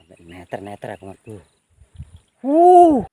Neter aku ngaku. Uh.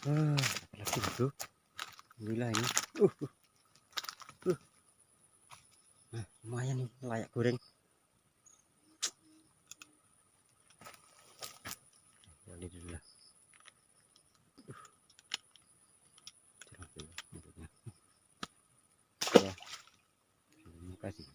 Lagi bro, gila ini. Nah, lumayan nih, layak goreng. Ini dulu lah. Ya, terima kasih.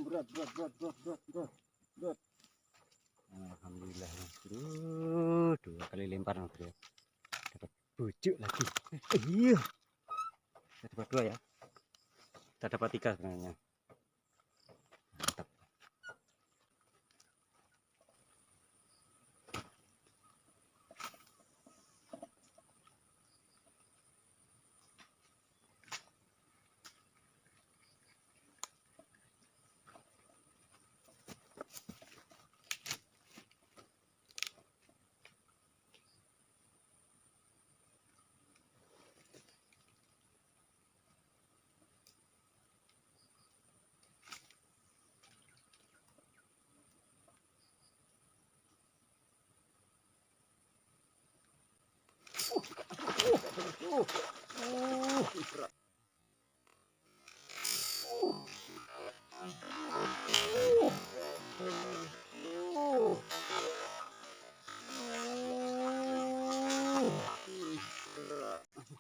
Berat. Alhamdulillah, bro. 2 kali kali lempar bro. Dapat bujuk lagi. Iya. Kita dapat 2 ya. Kita dapat 3 sebenarnya. Mantap. Berat.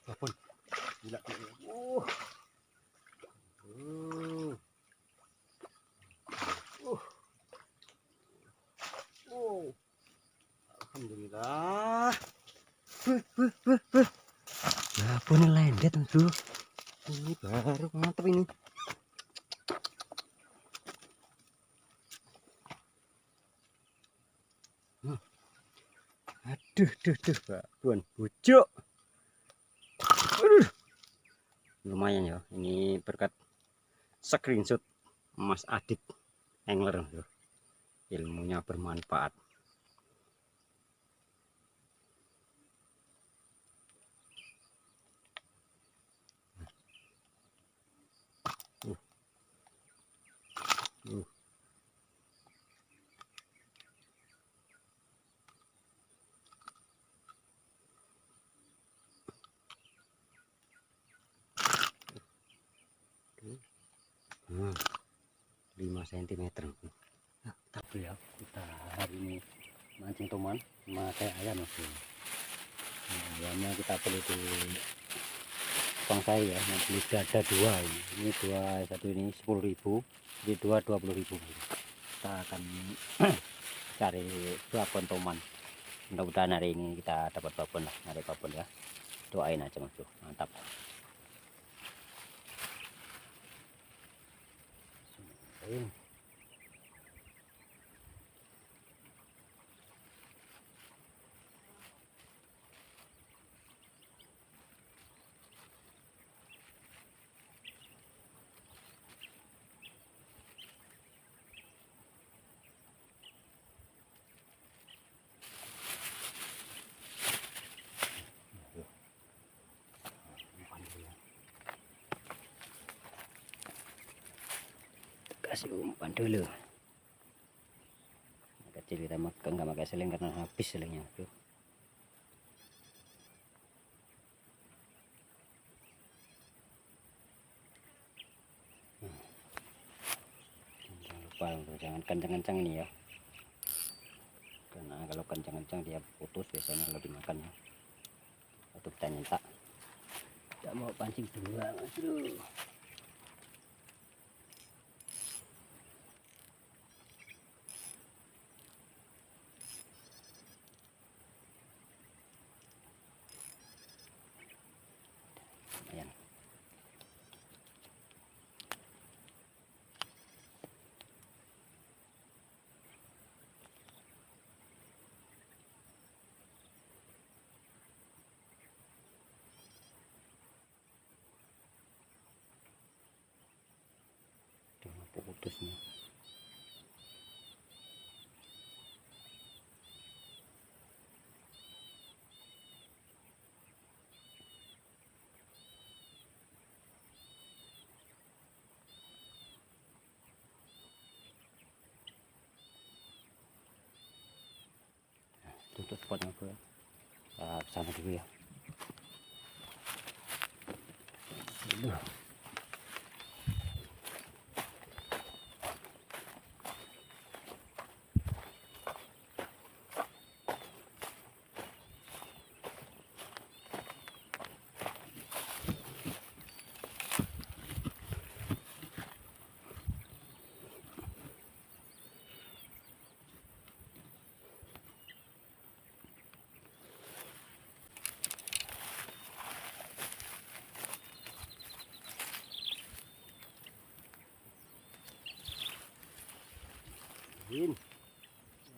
Babon. Gila. Alhamdulillah. Babon lendet bro. Ini baru mantap ini. Aduh, babon bujuk. Aduh. Lumayan ya, ini berkat screenshot Mas Adit angler bro. Ilmunya bermanfaat. Nah, 5 cm. Nah, tapi ya kita hari ini mancing toman pakai ayam mas. Nah, ayamnya kita beli di Bang saya ya, yang beli ada 2 ini 2 satu ini 10.000, jadi 2 20.000. Kita akan cari babon toman. Mudah-mudahan hari ini kita dapat babon lah, nyari babon ya. Doain aja mas bro, mantap. Kasih umpan dulu. Kecil kita makan nggak pakai seling karena habis selingnya tuh. Jangan lupa jangan kencang-kencang ini ya, karena kalau kencang-kencang dia putus biasanya kalau dimakan ya. Atau kita nyentak. Tidak mau pancing 2 mas bro. Lumayan. Putusnya tutup spotnya bro. Kesana dulu ya. Aduh. In.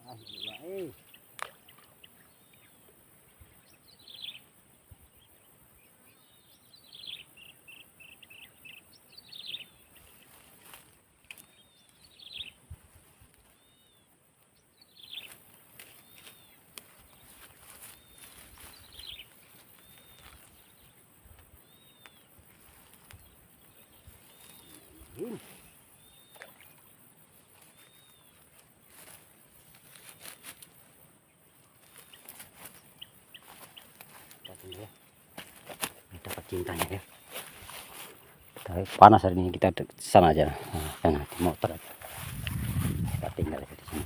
Wah, gila In. Ya. Dapat cintanya ya. Tapi panas hari ini, kita sana aja. Nah, sana di motor aja. Kita tinggal di sini.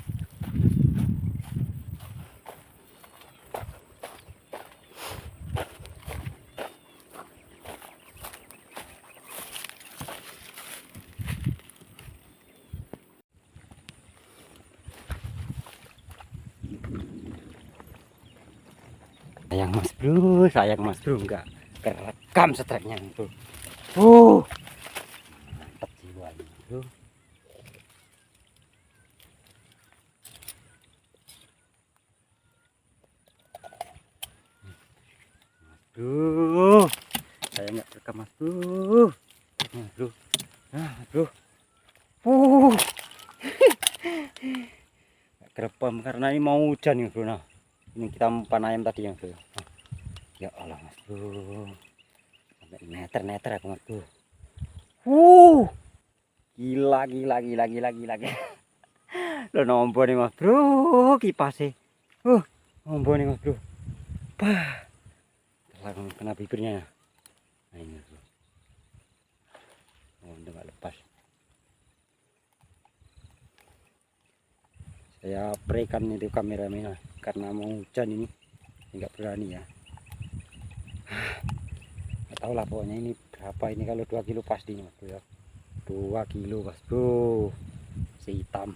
Sayang mas bro, enggak kerekam streknya bro. Mantap jiwanya bro. Bro, saya nggak rekam mas bro. Nah, bro, nah bro, kerekam karena ini mau hujan nih bro. Nah, ini kita umpan ayam tadi yang bro. Nah, ya Allah mas bro, sampai meter aku mas bro. Gila. Lo nombo nih mas bro, kipasnya. Nombo nih mas bro. Telah kena bibirnya. Nah ini bro. Oh, udah gak lepas. Saya prekan itu kameramennya karena mau hujan ini nggak berani ya. Nggak tahu lah pokoknya ini berapa ini, kalau 2 kilo pasti mas bro ya. 2 kilo mas bro, si hitam.